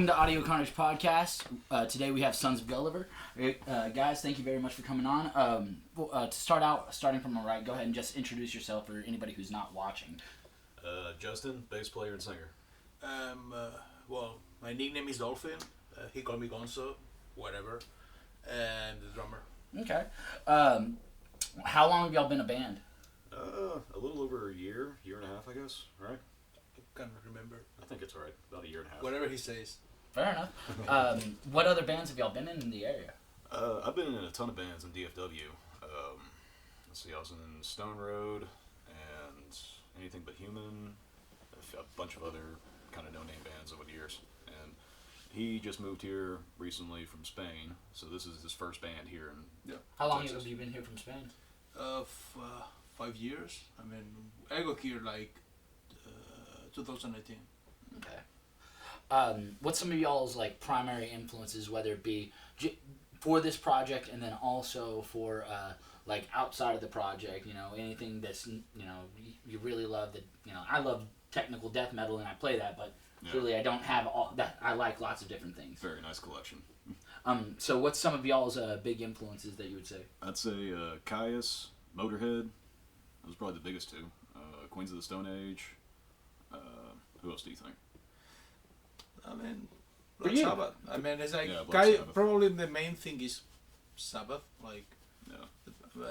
Welcome to Audio Carnage Podcast. Today we have Sons of Gulliver. Guys, thank you very much for coming on. To start out, starting from the right, go ahead and just introduce yourself for anybody who's not watching. Justin, bass player and singer. Well, my nickname is Dolphin. He called me Gonzo, whatever, and the drummer. Okay. How long have y'all been a band? A little over a year and a half, I guess, right? I can't remember. I think it's right, about a year and a half. Whatever he says. Fair enough. What other bands have y'all been in the area? I've been in a ton of bands in DFW. Let's see, I was in Stone Road and Anything But Human, a bunch of other kind of no-name bands over the years. And he just moved here recently from Spain, so this is his first band here in How long Texas. have you been here from Spain? 5 years. I mean, I got here like 2018. Okay. What's some of y'all's like primary influences, whether it be for this project and then also for like outside of the project? You know, anything that's you really love. That I love technical death metal and I play that, but really I don't have all that. I like lots of different things. Very nice collection. So what's some of y'all's big influences that you would say? I'd say Caius, Motorhead. Those are probably the biggest two. Queens of the Stone Age. Who else do you think? I mean, For Black you. Sabbath. I mean, it's like Black Sabbath. probably the main thing is Sabbath. Like, Yeah.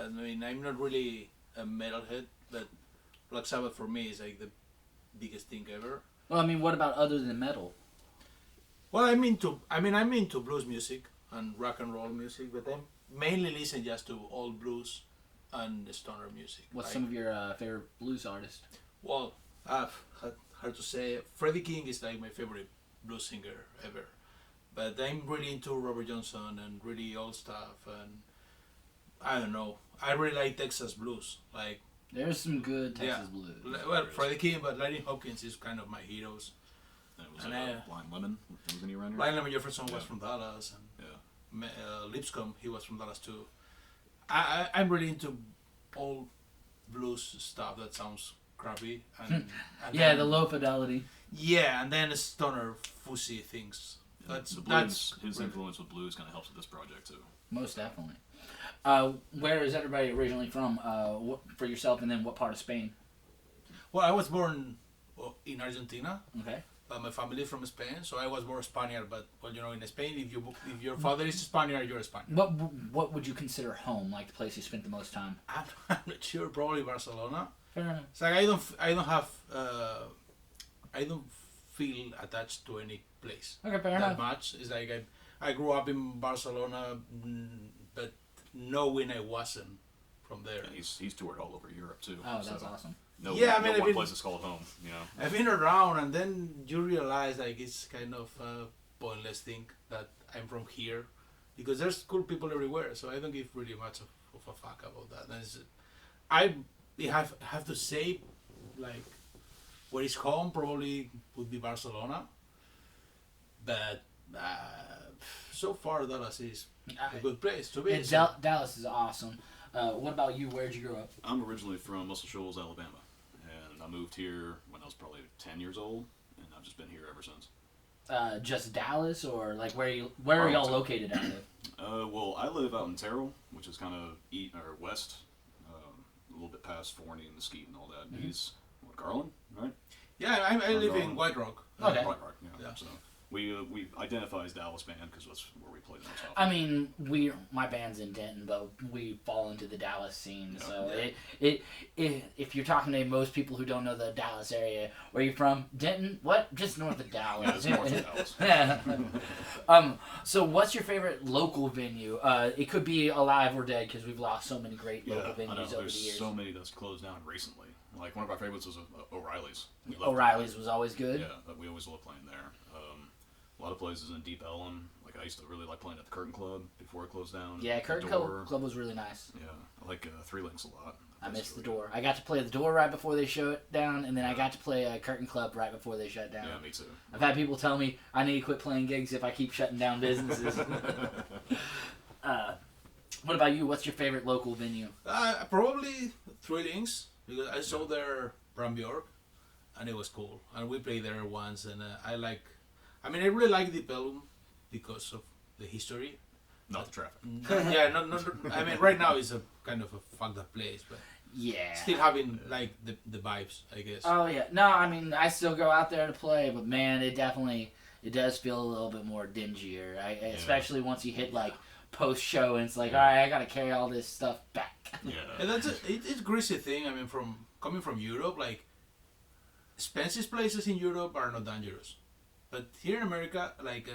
I mean, I'm not really a metalhead, but Black Sabbath for me is like the biggest thing ever. Well, I mean, what about other than metal? Well, I'm into blues music and rock and roll music, but I mainly listen just to old blues and stoner music. What's like, some of your favorite blues artists? Well, hard to say. Freddie King is like my favorite blues singer ever, but I'm really into Robert Johnson and really old stuff, and I don't know. I really like Texas blues. Like, There's some good Texas blues. well, Freddie King, but Lightning Hopkins is kind of my heroes. And it was And Blind Lemon. Was any around here? Blind Lemon Jefferson was Yeah. from Dallas, and Yeah. Lipscomb, he was from Dallas too. I'm really into old blues stuff that sounds crappy. And Yeah, then- the low fidelity. Yeah, and then stoner fussy things. That's The that's blues, his influence with blues kind of helps with this project too. Most definitely. Where is everybody originally from? For yourself, and then what part of Spain? Well, I was born in Argentina, Okay. but my family is from Spain, so I was born Spaniard. But well, in Spain, if your father is Spaniard, you're a Spaniard. What would you consider home? Like the place you spent the most time? I'm not sure. Probably Barcelona. Fair enough. It's like I don't feel attached to any place Okay, fair that enough. much. It's like I grew up in Barcelona, but knowing I wasn't from there. Yeah, he's toured all over Europe too. Oh, so that's awesome. No, Yeah, I mean, no I one mean- place is called home. I've been around, and then you realize like it's kind of a pointless thing that I'm from here, because there's cool people everywhere. So I don't give really much of a fuck about that. And I have to say, like, where is home probably would be Barcelona, but so far Dallas is a good place to be. Yeah, Dallas is awesome. What about you? Where'd you grow up? I'm originally from Muscle Shoals, Alabama, and I moved here when I was probably 10 years old, and I've just been here ever since. Just Dallas, or like where are y'all Arlington. located out of? Well, I live out in Terrell, which is kind of west, a little bit past Forney and Mesquite and all that. Mm-hmm. He's Garland, right? Yeah, I live in Garland. White Rock. Okay. White Rock, yeah. Yeah. So we identify as Dallas band because that's where we play the most often. I mean, my band's in Denton, but we fall into the Dallas scene. Yeah. So if you're talking to most people who don't know the Dallas area, where you from? Denton? What? Just north of Dallas. Yeah, it's north of Dallas. Yeah. So what's your favorite local venue? It could be alive or dead because we've lost so many great local I know. venues over the There's years. so many that's closed down recently. Like one of our favorites was O'Reilly's. We loved O'Reilly's was always good. Yeah, but we always loved playing there. A lot of places in Deep Ellum. Like I used to really like playing at the Curtain Club before it closed down. Yeah, The Curtain Door. Club was really nice. Yeah, I like Three Links a lot. I That's missed the really Door. I got to play the Door right before they shut down, and then I got to play Curtain Club right before they shut good. down. Yeah, me too. I've had people tell me I need to quit playing gigs if I keep shutting down businesses. What about you? What's your favorite local venue? Probably Three Links, because I saw their Bram Bjork, and it was cool. And we played there once, and I mean, I really like the Bellum because of the history. Not the traffic. Yeah, not. I mean, right now it's a kind of a fucked up place, but Yeah. still having like the vibes, I guess. Oh yeah. No, I mean I still go out there to play, but man, it does feel a little bit more dingier. Especially once you hit like post show and it's like, all right, I gotta carry all this stuff back. Yeah. And that's it's greasy thing. I mean, coming from Europe, like expensive places in Europe are not dangerous, but here in America, like.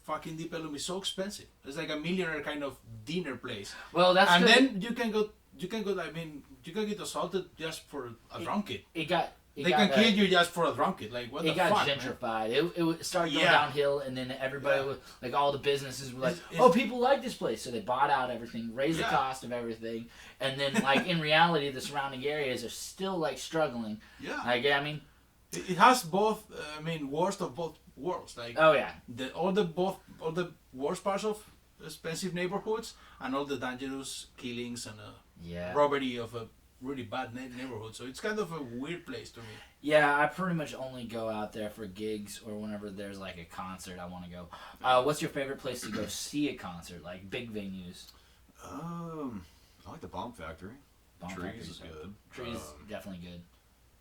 Fucking Deep Ellum is so expensive. It's like a millionaire kind of dinner place. Well, that's and good. then you can go. I mean, you can get assaulted just for a drunk kid. They can kill you just for a drunk kid. Like what the fuck? It got gentrified. It started going Yeah. downhill, and then everybody was like, all the businesses were like, It's- "Oh, people like this place," so they bought out everything, raised the Yeah. cost of everything, and then like in reality, the surrounding areas are still like struggling. Yeah. Like I mean, It has both. I mean, worst of both worlds. Like oh yeah, all the worst parts of expensive neighborhoods and all the dangerous killings and yeah. robbery of a really bad neighborhood. So it's kind of a weird place to me. Yeah, I pretty much only go out there for gigs or whenever there's like a concert I want to go. What's your favorite place to go see a concert, like big venues? I like the Bomb Factory. Bomb Trees Factory's is good. good. Trees definitely good.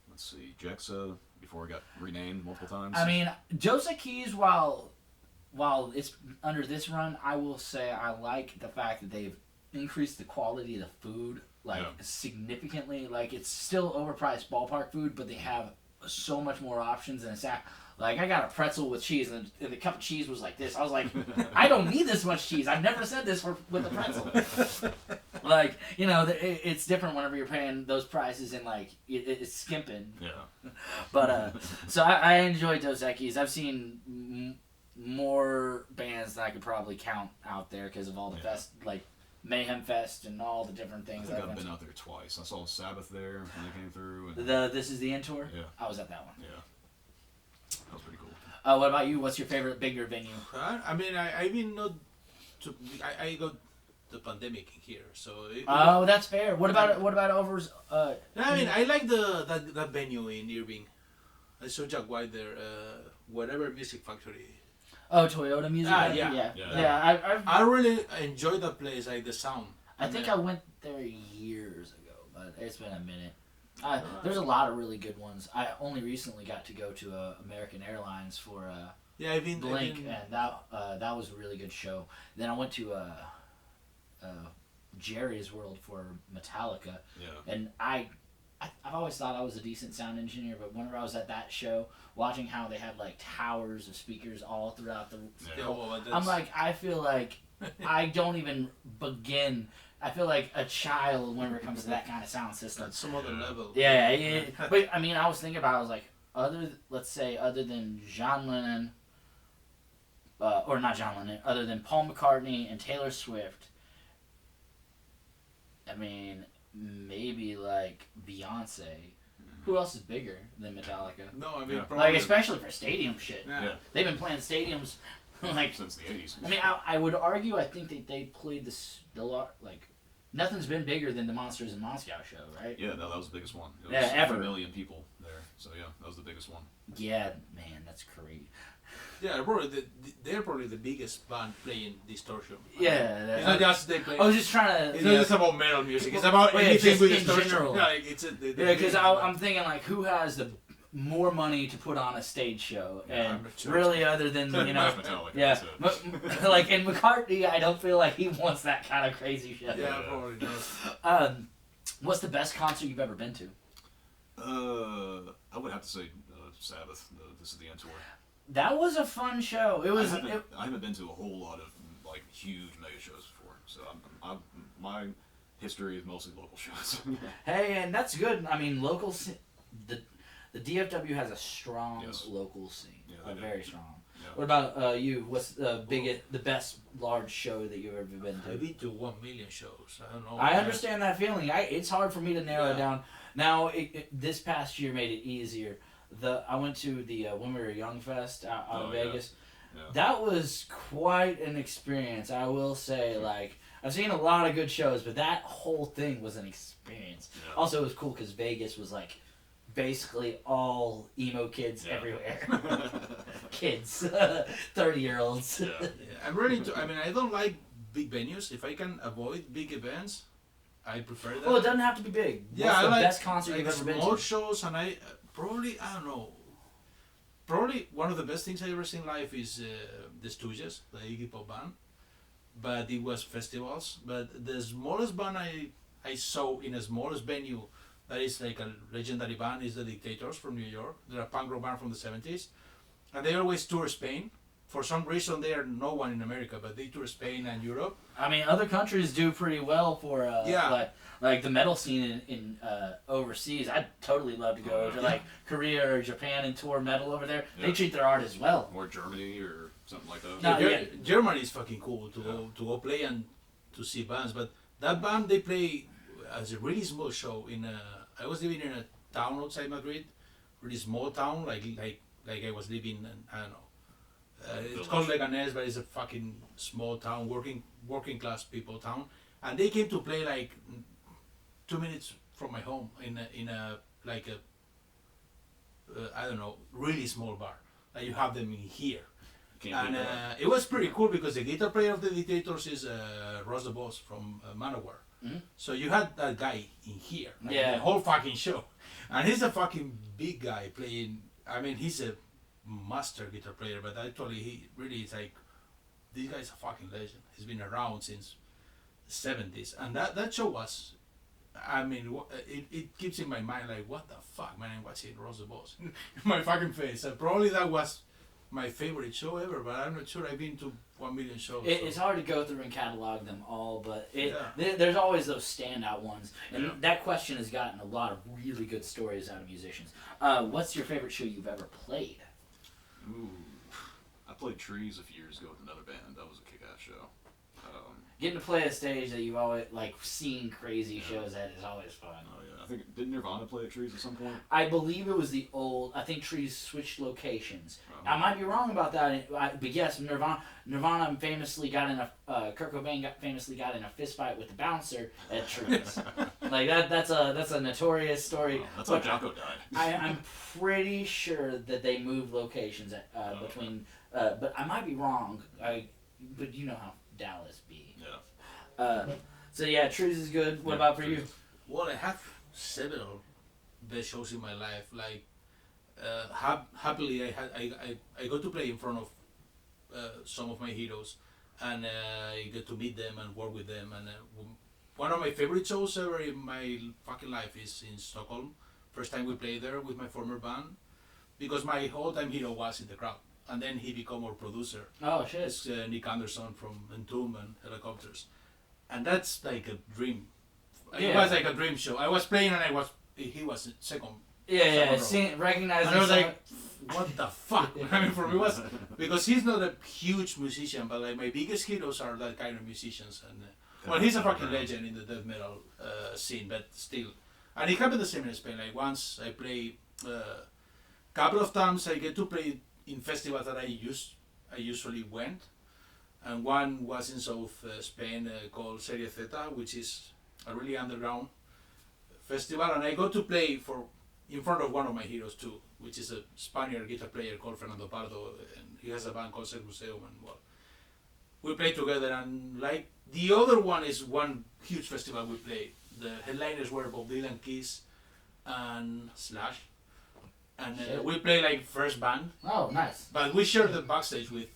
Let's see, Jexa before it got renamed multiple times. I mean, Dos Equis, while it's under this run, I will say I like the fact that they've increased the quality of the food significantly. Like it's still overpriced ballpark food, but they have so much more options, and it's like I got a pretzel with cheese, and the cup of cheese was like this. I was like, I don't need this much cheese. I've never said this with a pretzel. Like, you know, it's different whenever you're paying those prices, and like it's skimping. Yeah. But so I enjoy Dos Equis. I've seen more bands than I could probably count out there because of all the like Mayhem Fest and all the different things. I think I've been out there twice. I saw Sabbath there when they came through. And This Is the End tour? Yeah. I was at that one. Yeah. That was pretty cool. What about you? What's your favorite bigger venue? I mean, I've been not. I got the pandemic in here, so. Oh, that's fair. What about over? I mean, I like that venue in Irving. I saw Jack White there. Whatever Music Factory. Oh, Toyota Music. Yeah. I really enjoy that place, like the sound. I think I went there years ago, but it's been a minute. There's a lot of really good ones. I only recently got to go to American Airlines for I've been Blink, and that was a really good show. Then I went to Jerry's World for Metallica, and I've always thought I was a decent sound engineer, but whenever I was at that show, watching how they had like towers of speakers all throughout the, I'm like, I feel like I don't even begin. I feel like a child whenever it comes to that kind of sound system. At some other level. Yeah. But I mean, I was thinking about it, I was like, other than John Lennon, or not John Lennon, other than Paul McCartney and Taylor Swift, I mean, maybe like Beyonce. Who else is bigger than Metallica? No, I mean, like especially for stadium shit. Yeah. They've been playing stadiums like since the 80s. I mean, I would argue. I think that they played like nothing's been bigger than the Monsters in Moscow show, right? Yeah, no, that was the biggest one. It was ever. 1 million people there. So yeah, that was the biggest one. Yeah, man, that's crazy. Yeah, they're probably the biggest band playing distortion. Yeah, it's not just they play. I was just trying to. It's not just about metal music. It's about anything with distortion. General. Yeah, because I'm thinking like, who has the more money to put on a stage show, and really other than Metallica, like in McCartney, I don't feel like he wants that kind of crazy shit. Yeah, probably does. What's the best concert you've ever been to? I would have to say Sabbath. This Is the End tour. That was a fun show. It was. I haven't been to a whole lot of like huge mega shows before, so my history is mostly local shows. Hey, and that's good. I mean, the DFW has a strong local scene. Yeah, very strong. Yeah. What about you? What's the best large show that you've ever been to? I've been to 1 million shows. I don't know. I understand that feeling. It's hard for me to narrow it down. Now, this past year made it easier. I went to the When We Were Young Fest out of Vegas. Yeah. That was quite an experience. I will say, like, I've seen a lot of good shows, but that whole thing was an experience. Yeah. Also, it was cool because Vegas was like basically all emo kids everywhere. kids, 30-year-olds. Yeah. Yeah, I'm really into. I mean, I don't like big venues. If I can avoid big events, I prefer that. Well, it doesn't have to be big. Yeah, What's I the like best concert you've ever been small to? shows, and I probably I don't know. Probably one of the best things I ever seen live is the Stooges, the Iggy Pop band. But it was festivals. But the smallest band I saw in the smallest venue that is like a legendary band is the Dictators from New York. They're a punk rock band from the 70s. And they always tour Spain. For some reason, they are no one in America, but they tour Spain and Europe. I mean, other countries do pretty well for Yeah. like the metal scene in overseas. I'd totally love to go to like Korea or Japan and tour metal over there. Yeah. They treat their artists well. Or Germany or something like that. No, Yeah, yeah. Germany is fucking cool to go play and to see bands. But that band they play as a really small show in. I was living in a town outside Madrid, really small town, like I was living in, I don't know. It's called Leganés, but it's a fucking small town, working class people town, and they came to play like 2 minutes from my home in a like a I don't know, really small bar. Like you have them in here. Can't And beat that. it was pretty cool because the guitar player of the Dictators is Ross the Boss from Manowar. Mhm. So you had that guy in here, like Yeah. the whole fucking show. And he's a fucking big guy playing. I mean, he's a master guitar player, but actually he really is like, this guy's a fucking legend. He's been around since the 70s. And that show was, I mean, it keeps in my mind like, what the fuck, man, I'm watching Ross the Boss in my fucking face. And probably that was my favorite show ever, but I'm not sure I've been to 1 million shows. It's hard to go through and catalog them all, but Yeah. there's always those standout ones. And Yeah. that question has gotten a lot of really good stories out of musicians. What's your favorite show you've ever played? Ooh. I played Trees a few years ago with another band. That was a kick-ass show. Getting to play a stage that you've always like seen crazy shows at is always fun. Oh yeah, I think didn't Nirvana play at Trees at some point? I believe it was the old. I think Trees switched locations. Oh. I might be wrong about that, but yes, Nirvana famously got in a Kurt Cobain famously got in a fist fight with the bouncer at Trees. Like that's a notorious story. Oh, that's how Jocko died. I'm pretty sure that they moved locations between, but I might be wrong. But you know how Dallas be. Yeah. So yeah, Trees is good. What Yeah, about for Trees. you? Well, I have several best shows in my life. Like, happily, I got to play in front of some of my heroes, and I get to meet them and work with them. And one of my favorite shows ever in my fucking life is in Stockholm. First time we played there with my former band, because my all-time hero was in the crowd, and then he became our producer. Oh shit. It's Nick Anderson from Entomb and Helicopters, and that's like a dream. It Yeah. was like a dream show. I was playing and he was second. Yeah, Second row. recognizing. And I was someone- like, what the fuck? I mean, for me, it was because he's not a huge musician, but like my biggest heroes are that kind of musicians. And well, he's a fucking legend in the death metal scene, but still. And it happened the same in Spain. Like once I play, couple of times I get to play in festivals that I usually went, and one was in South Spain called Serie Zeta, which is a really underground festival, and I got to play in front of one of my heroes too, which is a Spaniard guitar player called Fernando Pardo, and he has a band called Museum, and well, we played together. And like the other one is one huge festival we played. The headliners were Bob Dylan, Kiss, and Slash, and Shit. we played like first band, Oh, nice. but we shared the backstage with,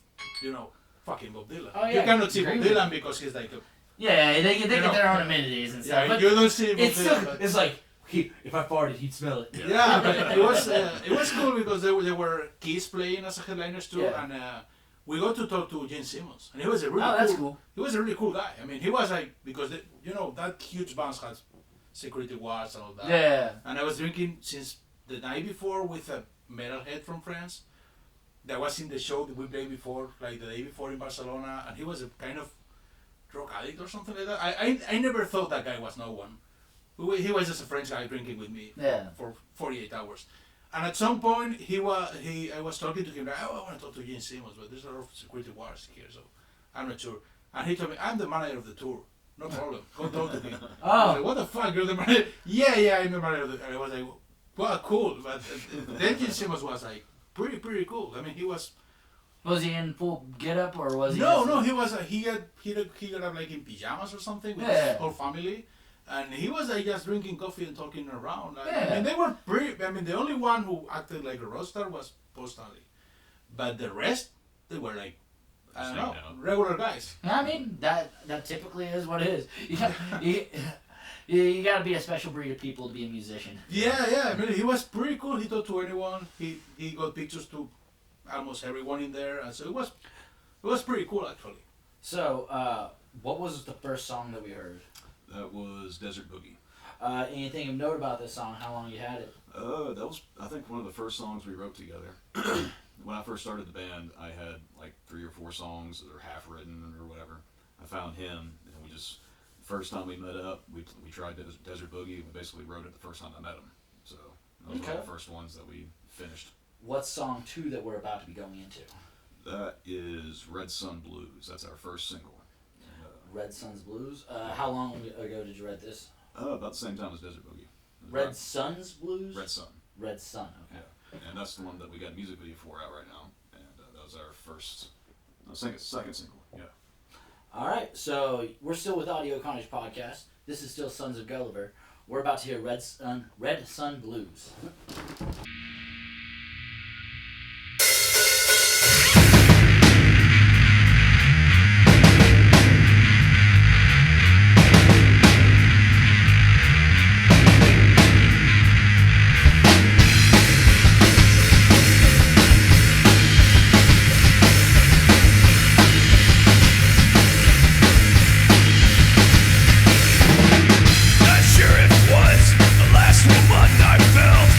fucking Bob Dylan. Oh, You yeah, cannot see Bob agree with Dylan because he's like a Yeah, they get know, their own amenities and stuff. yeah. But You don't see Bob it's Dylan. still but- it's like if I farted, he'd smell it. Yeah, but it was cool because there were Kiss playing as a headliners too, Yeah. and we got to talk to Gene Simmons, and he was a really Oh, that's cool, cool. He was a really cool guy. I mean, he was like because that huge bands has security guards and all that. Yeah. And I was drinking since the night before with a metalhead from France that was in the show that we played before, like the day before in Barcelona, and he was a kind of drug addict or something like that. I never thought that guy was no one. He was just a French guy drinking with me Yeah. for 48 hours. And at some point, I was talking to him, like, I want to talk to Gene Simmons, but there's a lot of security guards here, so I'm not sure. And he told me, I'm the manager of the tour. No problem. Go talk to him. I was like, Oh. what the fuck? You're the manager? Yeah, I'm the manager of the And I was like, well, cool. But then Gene Simmons was like, pretty cool. I mean, he was Was he in full getup or was he? No, he was. He got up like in pajamas or something with Yeah. his whole family, and he was like just drinking coffee and talking around. Yeah. I mean, they were pretty. I mean, the only one who acted like a rockstar was Paul Stanley, but the rest they were like, I don't know, regular guys. I mean, that typically is what it is. You gotta be a special breed of people to be a musician. Yeah. I mean, he was pretty cool. He talked to anyone. He got pictures to almost everyone in there, and so it was pretty cool actually. So, what was the first song that we heard? That was Desert Boogie. Anything of note about this song? How long you had it? That was, I think, one of the first songs we wrote together. When I first started the band, I had like 3 or 4 songs that were half written or whatever. I found him, and we just, first time we met up, we tried Desert Boogie. We basically wrote it the first time I met him. So those were one of the first ones that we finished. What's song 2 that we're about to be going into? That is Red Sun Blues. That's our first single. Red Sun's Blues. How long ago did you write this? About the same time as Desert Boogie. Red Sun's Blues? Red Sun. Red Sun, okay. Yeah. And that's the one that we got a music video for out right now. And that was our first, I think it's second single. Yeah. Alright, so we're still with Audio Carnage Podcast. This is still Sons of Gulliver. We're about to hear Red Sun Blues. Not sure it was the last woman I felt.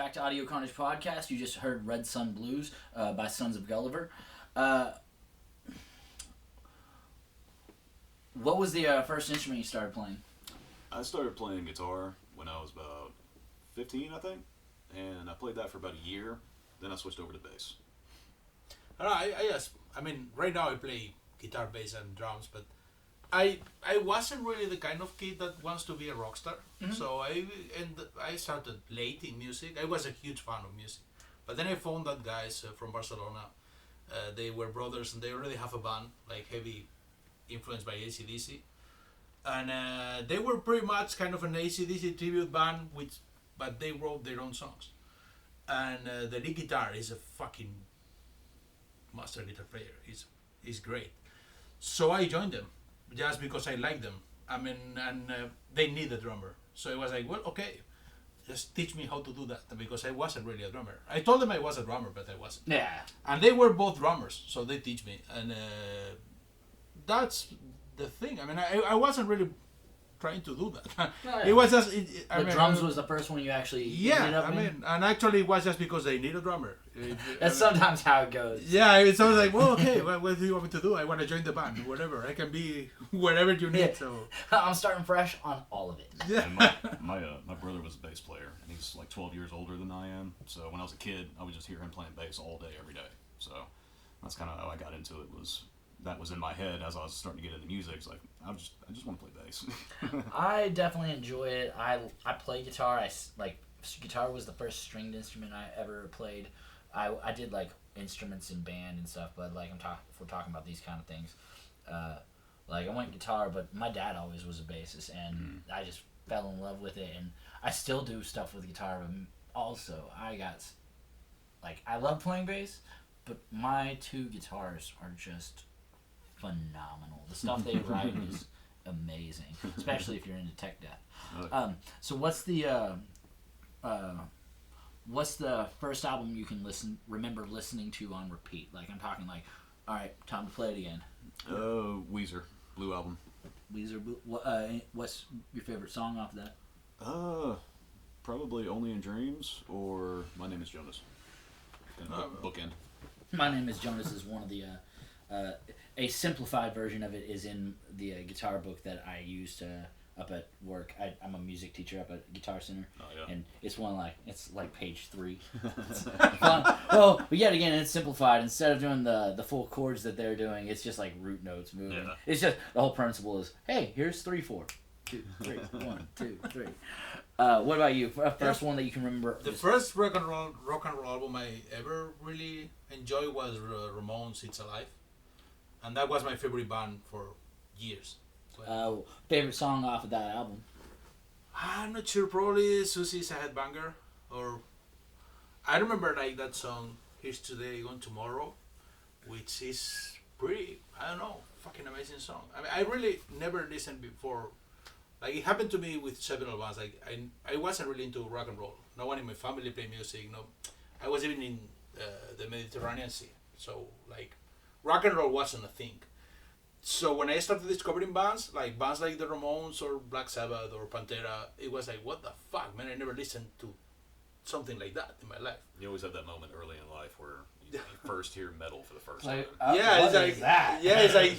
back to Audio Carnage Podcast. You just heard Red Sun Blues by Sons of Gulliver. What was the first instrument you started playing? I started playing guitar when I was about 15, I think, and I played that for about a year. Then I switched over to bass. I mean, right now I play guitar, bass, and drums, but I wasn't really the kind of kid that wants to be a rock star. Mm-hmm. So I started late in music. I was a huge fan of music, but then I found that guys from Barcelona, they were brothers and they already have a band, like heavy influenced by AC/DC, and they were pretty much kind of an AC/DC tribute band, but they wrote their own songs, and the lead guitar is a fucking master guitar player. He's great. So I joined them just because I like them. I mean, and they need a drummer. So it was like, well, okay, just teach me how to do that, because I wasn't really a drummer. I told them I was a drummer, but I wasn't. Yeah. And they were both drummers, so they teach me, and that's the thing. I mean, I wasn't really trying to do that. Oh, yeah. It was just drums was the first one you actually ended up in? and actually it was just because they need a drummer. That's sometimes how it goes. Yeah, it's always like, well, okay, what do you want me to do? I want to join the band, whatever. I can be wherever you need. So I'm starting fresh on all of it. yeah. And my brother was a bass player, and he's like 12 years older than I am. So when I was a kid, I would just hear him playing bass all day, every day. So that's kind of how I got into it. That was in my head as I was starting to get into music. It's like I just want to play bass. I definitely enjoy it. I play guitar. Guitar was the first stringed instrument I ever played. I did like instruments in band and stuff, but like if we're talking about these kind of things, like I went guitar, but my dad always was a bassist, and I just fell in love with it, and I still do stuff with guitar. But also, I love playing bass, but my two guitars are just phenomenal. The stuff they write is amazing, especially if you're into tech death. So what's the first album you can remember listening to on repeat? Like I'm talking like, all right, time to play it again. Weezer, Blue Album. Weezer, what's your favorite song off of that? Probably Only in Dreams or My Name is Jonas. Kind of bookend. My Name is Jonas is one of the a simplified version of it is in the guitar book that I used up at work. I'm a music teacher up at Guitar Center, and it's it's like page 3. It's fun. Well, but yet again, it's simplified. Instead of doing the full chords that they're doing, it's just like root notes moving. Yeah. It's just the whole principle is, hey, here's 3 4, 2 3 1 2 3. What about you? First one that you can remember? The first rock and roll album I ever really enjoyed was Ramones' "It's Alive," and that was my favorite band for years. Favorite song off of that album? I'm not sure. Probably "Susie's a Headbanger," or I remember like that song "Here's Today, Gone Tomorrow," which is pretty, I don't know, fucking amazing song. I mean, I really never listened before. Like it happened to me with several bands. Like I wasn't really into rock and roll. No one in my family played music. No, I was even in the Mediterranean Sea. So like rock and roll wasn't a thing. So when I started discovering bands like the Ramones or Black Sabbath or Pantera, it was like, what the fuck, man! I never listened to something like that in my life. You always have that moment early in life where you first hear metal for the first time. It's like that. Yeah, it's like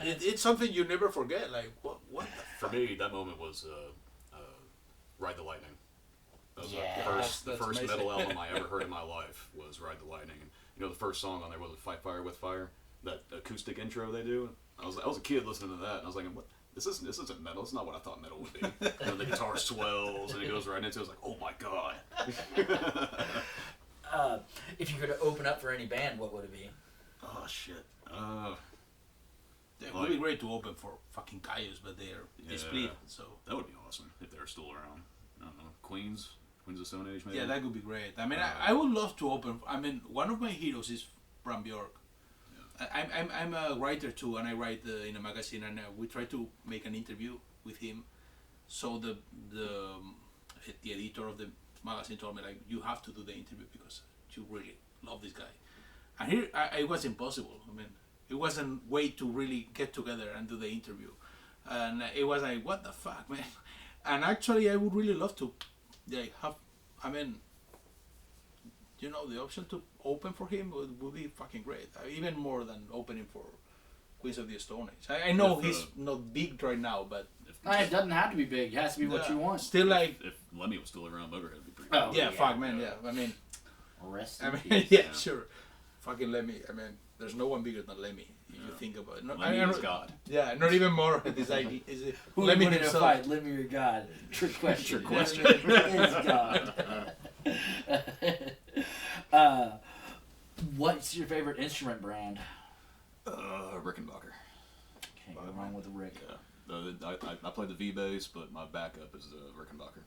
it's something you never forget. Like what? The for me, that moment was Ride the Lightning. That was the first amazing. metal album I ever heard in my life was Ride the Lightning. And, the first song on there was Fight Fire with Fire. That acoustic intro they do. I was a kid listening to that, and I was like, "What? This isn't metal. It's not what I thought metal would be." And the guitar swells, and it goes right into it. I was like, "Oh my god!" If you could open up for any band, what would it be? Oh shit. It would be great to open for fucking Caius, but they split. So that would be awesome if they're still around. I don't know, Queens of Stone Age, maybe. Yeah, that would be great. I mean, I would love to open. I mean, one of my heroes is Bram Bjork. I'm a writer too, and I write in a magazine, and we try to make an interview with him. So the editor of the magazine told me, like, you have to do the interview because you really love this guy. And here, it was impossible. I mean, it wasn't way to really get together and do the interview, and it was like, what the fuck, man. And actually, I would really love to, like, have. I mean, the option to open for him would be fucking great. Even more than opening for Queens of the Stone Age. I know he's not big right now, but it doesn't have to be big. It has to be what you want. Still, like if Lemmy was still around, Motorhead would be pretty. Oh yeah, fuck man, yeah. I mean, peace. yeah, sure. Fucking Lemmy. I mean, there's no one bigger than Lemmy. If you think about it. Lemmy is God. Yeah, not even more. Is it who Lemmy would in a himself? fight, Lemmy or God? Trick question. Trick question. Is God. What's your favorite instrument brand? Rickenbacker. Can't go wrong with a Rick. Yeah. I play the V bass, but my backup is the Rickenbacker.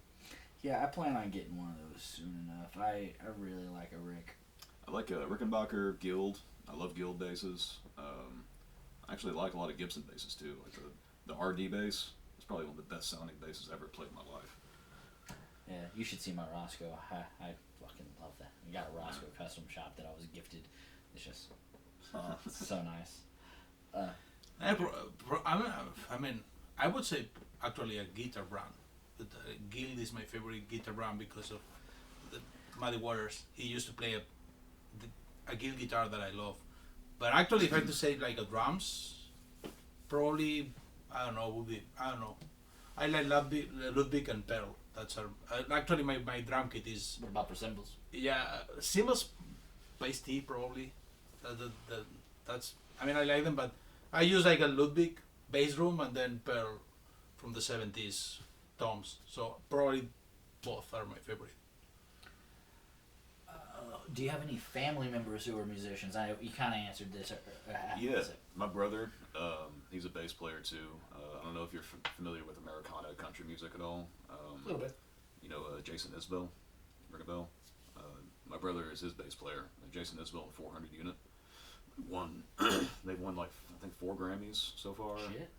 Yeah, I plan on getting one of those soon enough. I really like a Rick. I like Rickenbacker, Guild. I love Guild basses. I actually like a lot of Gibson basses too. Like the RD bass. It's probably one of the best sounding basses I've ever played in my life. Yeah, you should see my Roscoe. I fucking love that. I got a Roscoe custom shop that I was gifted. It's just so nice. I mean, I would say actually a guitar brand. Guild is my favorite guitar brand because of Muddy Waters. He used to play a Guild guitar that I love. But actually, if I had to say like a drums, probably I don't know. I like Ludwig and Pearl. That's actually my drum kit is. What about for cymbals? Yeah, cymbals, bass T probably. That's. I mean, I like them, but I use like a Ludwig bass drum and then Pearl from the 70s toms. So probably both are my favorite. Do you have any family members who are musicians? You kind of answered this. Yeah, my brother, he's a bass player too. I don't know if you're familiar with Americana country music at all. A little bit. You know Jason Isbell, ring a bell? My brother is his bass player. Jason Isbell in 400 Unit. They've won like I think 4 Grammys so far. Shit.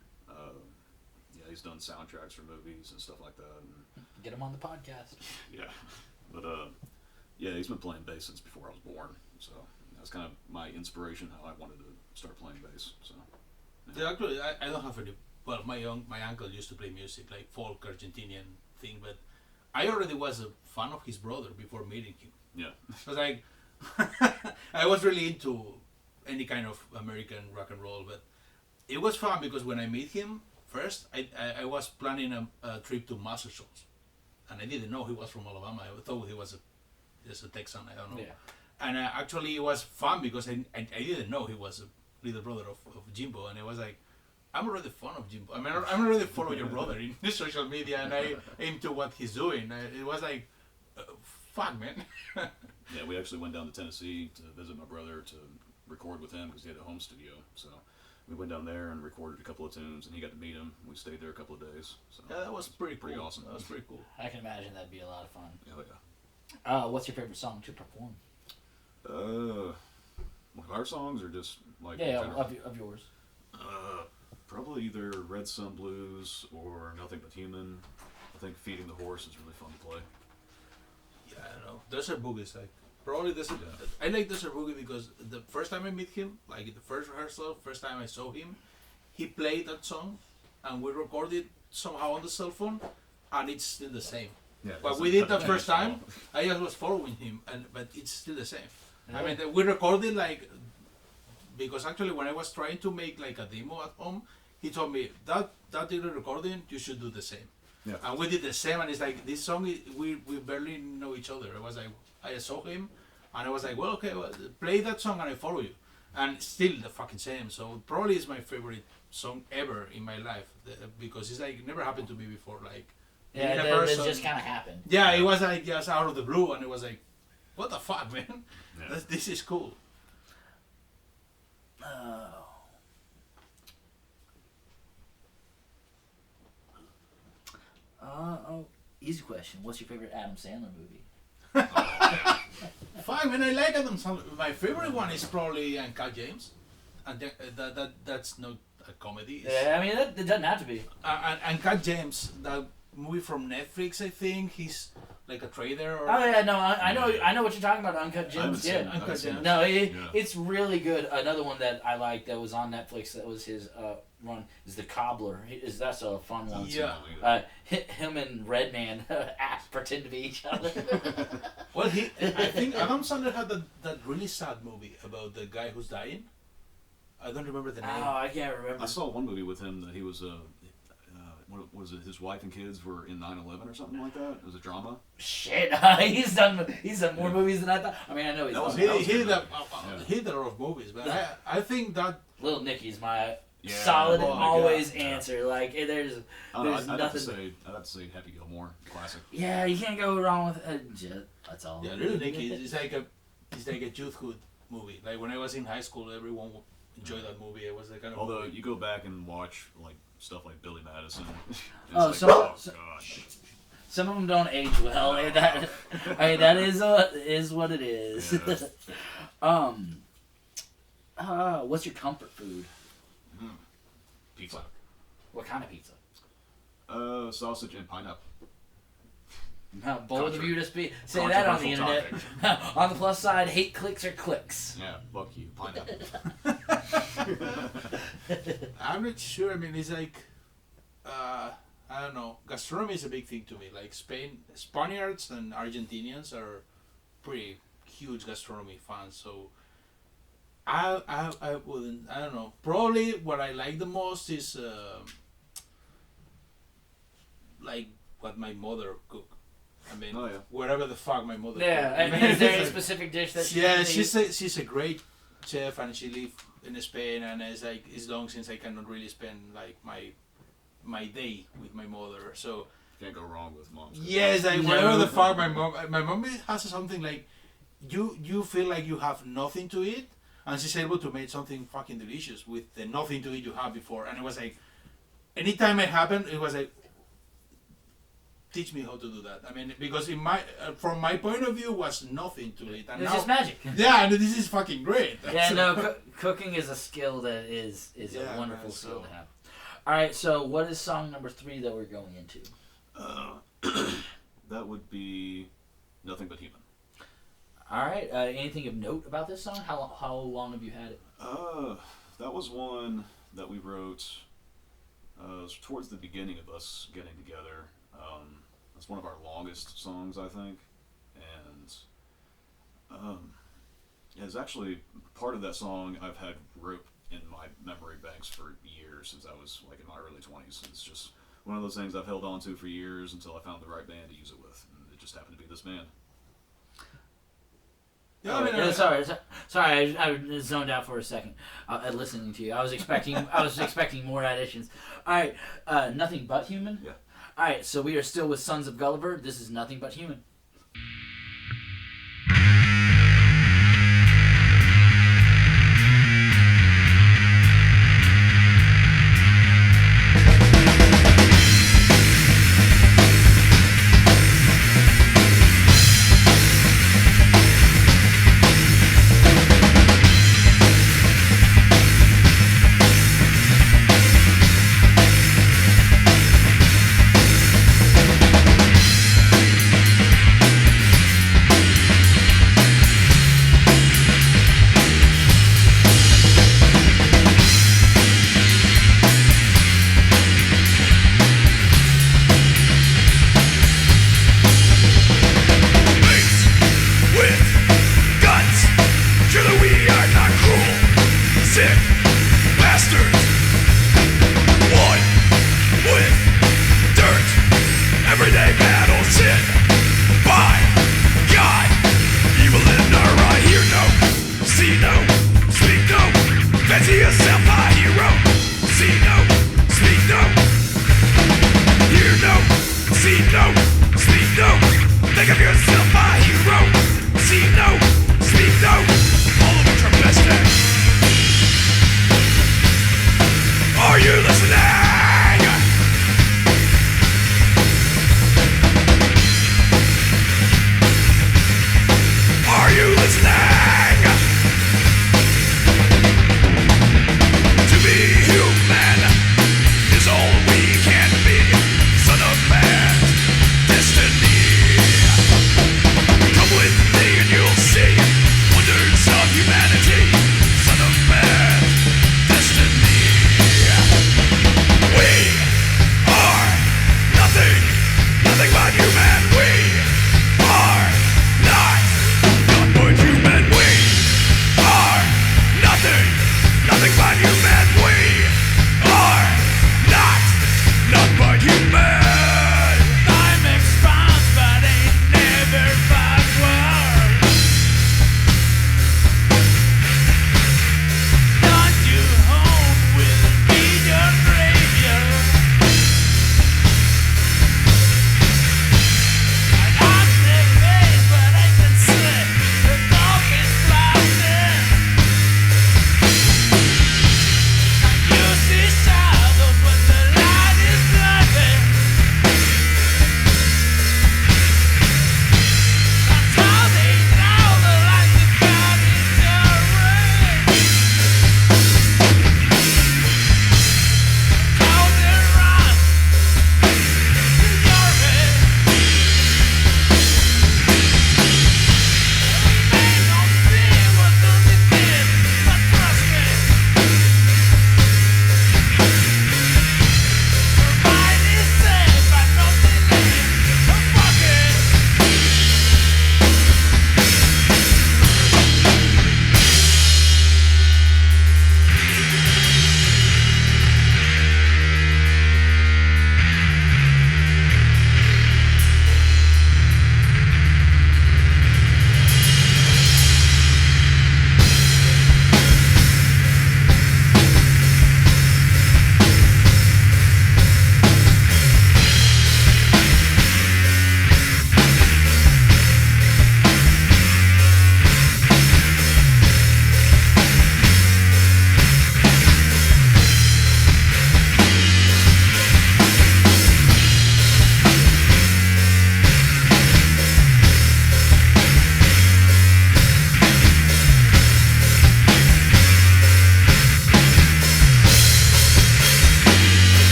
Yeah, he's done soundtracks for movies and stuff like that. And, get him on the podcast. Yeah, but yeah, he's been playing bass since before I was born. So that's kind of my inspiration how I wanted to start playing bass. So yeah. Actually, I don't have any. Well, my uncle used to play music like folk Argentinian thing, but I already was a fan of his brother before meeting him. Yeah, I was like, I was really into any kind of American rock and roll, but it was fun because when I met him first, I was planning a trip to Massachusetts, and I didn't know he was from Alabama. I thought he was just a Texan. I don't know. Yeah. And actually, it was fun because I didn't know he was a little brother of Jimbo, and I was like, I'm already fan of Jimbo. I mean, I'm already follow your brother in the social media, and I into what he's doing. It was like, fuck, man. Yeah, we actually went down to Tennessee to visit my brother to record with him because he had a home studio. So we went down there and recorded a couple of tunes, and he got to meet him. We stayed there a couple of days. So yeah, that was pretty cool. Awesome. That was pretty cool. I can imagine that'd be a lot of fun. Oh yeah. What's your favorite song to perform? Our songs or just like of yours. Probably either Red Sun Blues or Nothing But Human. I think Feeding the Horse is really fun to play. Yeah, I know. Desert Boogie is like probably Desert. I like Desert Boogie because the first time I met him, like the first rehearsal, first time I saw him, he played that song, and we recorded somehow on the cell phone, and it's still the same. Yeah, but we did that first time. I just was following him, but it's still the same. I mean, we recorded like because actually when I was trying to make like a demo at home, he told me that little recording you should do the same. Yeah. And we did the same, and it's like this song we barely know each other. I was like, I saw him, and I was like, well, okay, play that song and I follow you, and still the fucking same. So probably it's my favorite song ever in my life because it's like never happened to me before. Like yeah, it just kind of happened. Yeah, it was like just out of the blue, and it was like, what the fuck, man? Yeah. This is cool. Easy question. What's your favorite Adam Sandler movie? Fine, man. I like Adam Sandler. My favorite one is probably Uncut James, and that's not a comedy. Yeah, I mean it doesn't have to be. Uncut James, that movie from Netflix, I think. He's like a trader. Or oh yeah, no, I know what you're talking about. Uncut Gems. Yeah, Uncut Gems. No, it's really good. Another one that I like that was on Netflix that was his run is The Cobbler. That's a fun one. Yeah. Him and Redman pretend to be each other. Well, I think Adam Sandler had that really sad movie about the guy who's dying. I don't remember the name. Oh, I can't remember. I saw one movie with him that he was what was it? His wife and kids were in 9/11 or something like that. It was a drama. Shit, he's done more movies than I thought. I mean, I know he's done. He did a lot of movies, but I think that Little Nicky's my solid always answer. Like there's nothing. I'd have to say Happy Gilmore, classic. Yeah, you can't go wrong with Jet. That's all. Yeah, Little Nicky is like a youthhood movie. Like when I was in high school, everyone enjoyed that movie. It was the kind of Although movie. you go back and watch like stuff like Billy Madison. Gosh. Some of them don't age well. That is what it is. Yeah. What's your comfort food? Pizza. What kind of pizza? Sausage and pineapple. How bold of you to say that on the Controversial internet. On the plus side, hate clicks or clicks? Yeah, fuck you, pineapple. I'm not sure. I mean, it's like, I don't know. Gastronomy is a big thing to me. Like Spaniards and Argentinians are pretty huge gastronomy fans. So I wouldn't. I don't know. Probably what I like the most is like what my mother cook. I mean, wherever the fuck my mother. Yeah, I mean, is there a specific dish that? She's a great chef, and she lives in Spain, and it's long since I cannot really spend like my day with my mother. So can't go wrong with mom's. Yes, like whatever the fuck my mom has something like you feel like you have nothing to eat, and she's able to make something fucking delicious with the nothing to eat you had before, and it was like anytime it happened, it was like. Teach me how to do that. I mean, because from my point of view, was nothing to it. And it's just magic. Yeah, and this is fucking great. Yeah, no, cooking is a skill that is a wonderful skill to have. All right, so what is song number 3 that we're going into? That would be Nothing But Human. All right, anything of note about this song? How long have you had it? That was one that we wrote towards the beginning of us getting together. That's one of our longest songs, I think, and it's actually part of that song I've had wrote in my memory banks for years since I was like in my early 20s. It's just one of those things I've held on to for years until I found the right band to use it with, and it just happened to be this band. Yeah, sorry, I zoned out for a second listening to you. I was expecting more additions. All right, Nothing But Human. Yeah. All right, so we are still with Sons of Gulliver. This is Nothing But Human. Destiny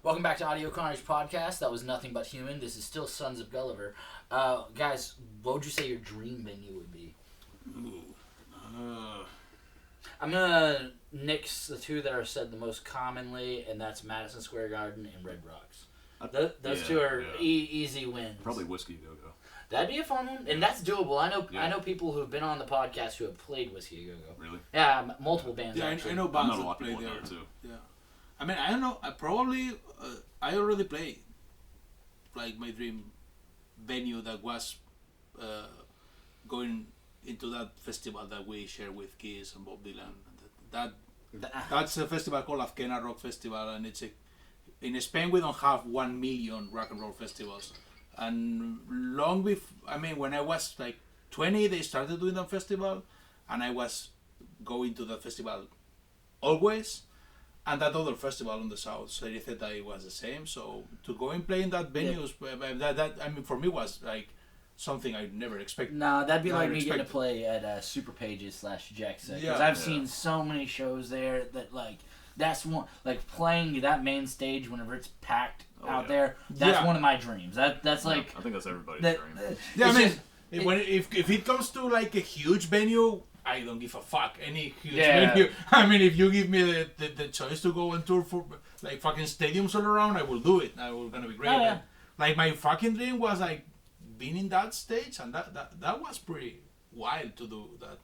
Welcome back to Audio Carnage Podcast. That was Nothing But Human. This is still Sons of Gulliver. Guys, what would you say your dream venue would be? I'm going to nix the two that are said the most commonly, and that's Madison Square Garden and Red Rocks. Those two are easy wins. Probably Whiskey Go-Go. That'd be a fun one, and that's doable. I know people who've been on the podcast who have played Whiskey Go-Go. Really? Yeah, multiple bands. Yeah, actually. I know bands that play there there too. Yeah, I mean, I don't know. I already played like my dream venue that was going into that festival that we share with Kiss and Bob Dylan. That's a festival called Afkena Rock Festival, and in Spain we don't have 1 million rock and roll festivals. And long before, when I was like 20, they started doing that festival, and I was going to that festival always. And that other festival on the south, so they said that it was the same. So to go and play in that venues, for me was like something I never expected. Nah, that'd be like me getting to play at Super Pages / Jackson. Because I've seen so many shows there that that's one, like playing that main stage whenever it's packed out there. That's one of my dreams. That's like. I think that's everybody's dream. If it comes to like a huge venue, I don't give a fuck. Any huge venue. If you give me the choice to go and tour for like fucking stadiums all around, I will do it. I will gonna be great. Yeah. Like my fucking dream was like being in that stage, and that was pretty wild to do that.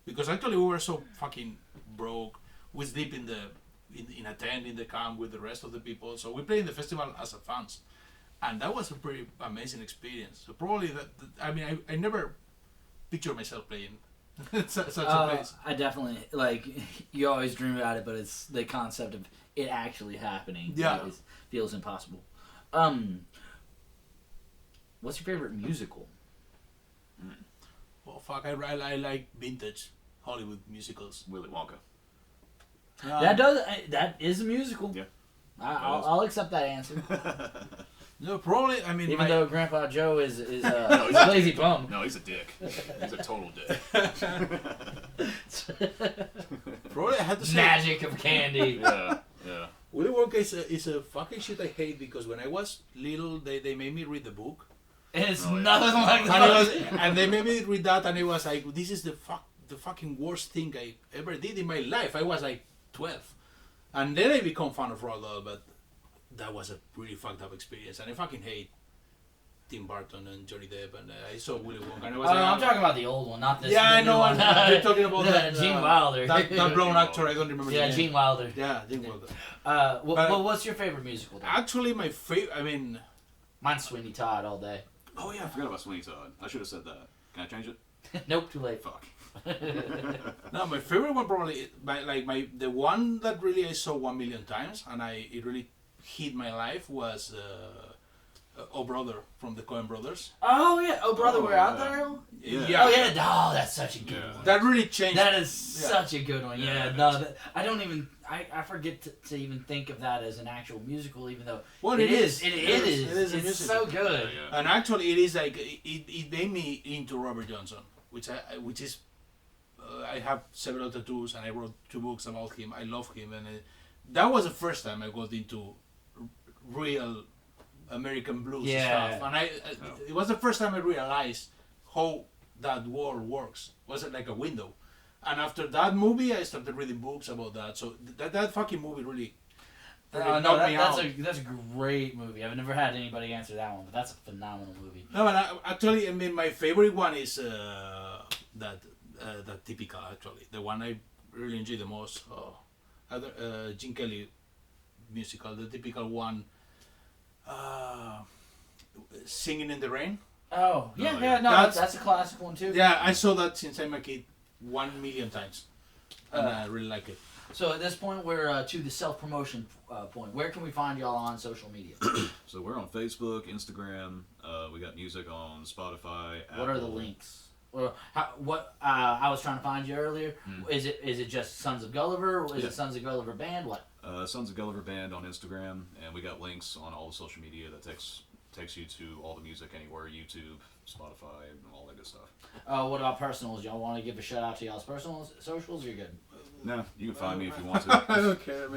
Because actually we were so fucking broke. We sleep in a tent in the camp with the rest of the people. So we played in the festival as a fans, and that was a pretty amazing experience. So probably I never picture myself playing. such a place. I definitely you always dream about it, but it's the concept of it actually happening. Yeah, feels impossible. What's your favorite musical? Well, fuck, I like vintage Hollywood musicals. Willy Wonka. That is a musical. Yeah, I'll accept that answer. No, probably. Even though Grandpa Joe is he's a lazy bum. No, he's a dick. He's a total dick. Probably I had to say magic of candy. Yeah. Willy Wonka is a fucking shit I hate, because when I was little, they made me read the book. And it's nothing like that. And they made me read that, and it was like, this is the fucking worst thing I ever did in my life. I was like 12, and then I become fan of Roald Dahl, but that was a really fucked up experience, and I fucking hate Tim Burton and Johnny Depp, and I saw Willy Wonka, and I was I'm talking about the old one, not this. Yeah, I know. One. You're talking about that Gene Wilder. That blonde actor, I don't remember. Yeah, the name. Gene Wilder. Yeah, Gene Wilder. What's your favorite musical? Then? Actually, my favorite. Mine's Sweeney Todd all day. Oh yeah, I forgot about Sweeney Todd. I should have said that. Can I change it? Nope, too late. Fuck. No, my favorite one probably, the one that really I saw 1 million times, and it really hit my life was Oh Brother from the Coen Brothers. Oh yeah, Oh Brother, We're Out There. Yeah. Oh yeah, oh that's such a good one. That really changed. That is such a good one. I don't even. I forget to even think of that as an actual musical, even though it is. It is. It's so good. Yeah. And actually, it is like it made me into Robert Johnson, which is. I have several tattoos, and I wrote 2 books about him. I love him, and that was the first time I got into real American blues stuff. And it was the first time I realized how that world works. Was it like a window? And after that movie, I started reading books about that. So that fucking movie really knocked me out. That's a great movie. I've never had anybody answer that one, but that's a phenomenal movie. No, but actually, my favorite one is that typical. Actually, the one I really enjoy the most. Gene Kelly musical, the typical one. Singing in the Rain. Oh yeah. No, that's a classic one too. Yeah, I saw that since I'm a kid 1 million times, and I really like it. So at this point, we're to the self-promotion point. Where can we find y'all on social media? So we're on Facebook, Instagram. We got music on Spotify. What are the links? Or I was trying to find you earlier. Is it just Sons of Gulliver? Or is it Sons of Gulliver Band? What? Sons of Gulliver Band on Instagram, and we got links on all the social media that takes you to all the music anywhere, YouTube, Spotify, and all that good stuff. What about personals? Y'all want to give a shout out to y'all's personal socials? Or you're good. No, you can find me if you want to. I don't care.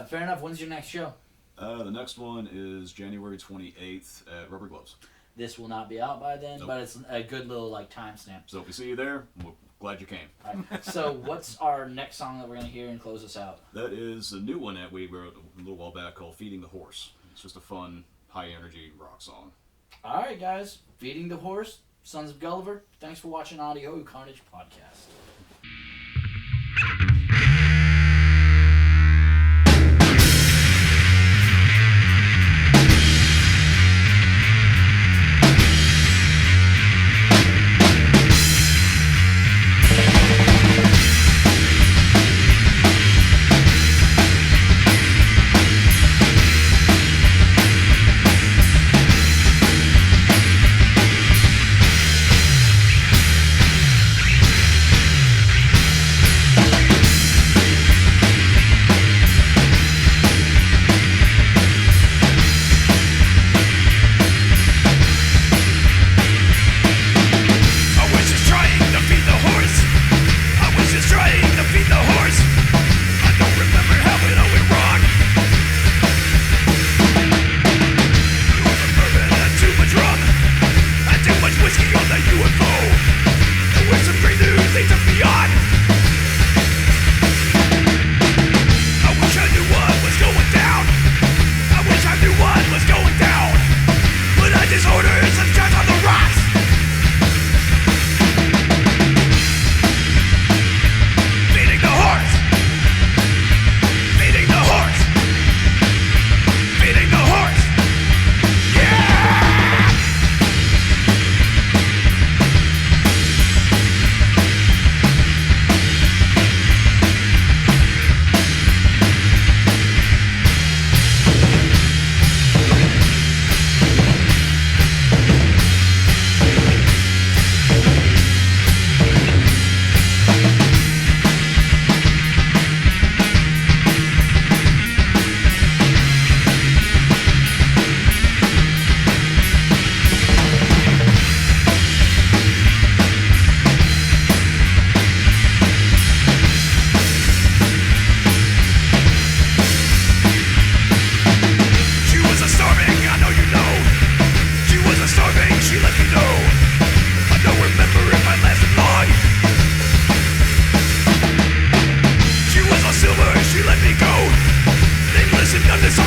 Fair enough. When's your next show? The next one is January 28th at Rubber Gloves. This will not be out by then, Nope. but it's a good little like timestamp. So if we see you there, we're glad you came. All right. So what's our next song that we're gonna hear and close us out? That is a new one that we wrote a little while back called Feeding the Horse. It's just a fun, high-energy rock song. All right, guys. Feeding the Horse, Sons of Gulliver. Thanks for watching Audio Carnage Podcast. She let me go. Then listen to this.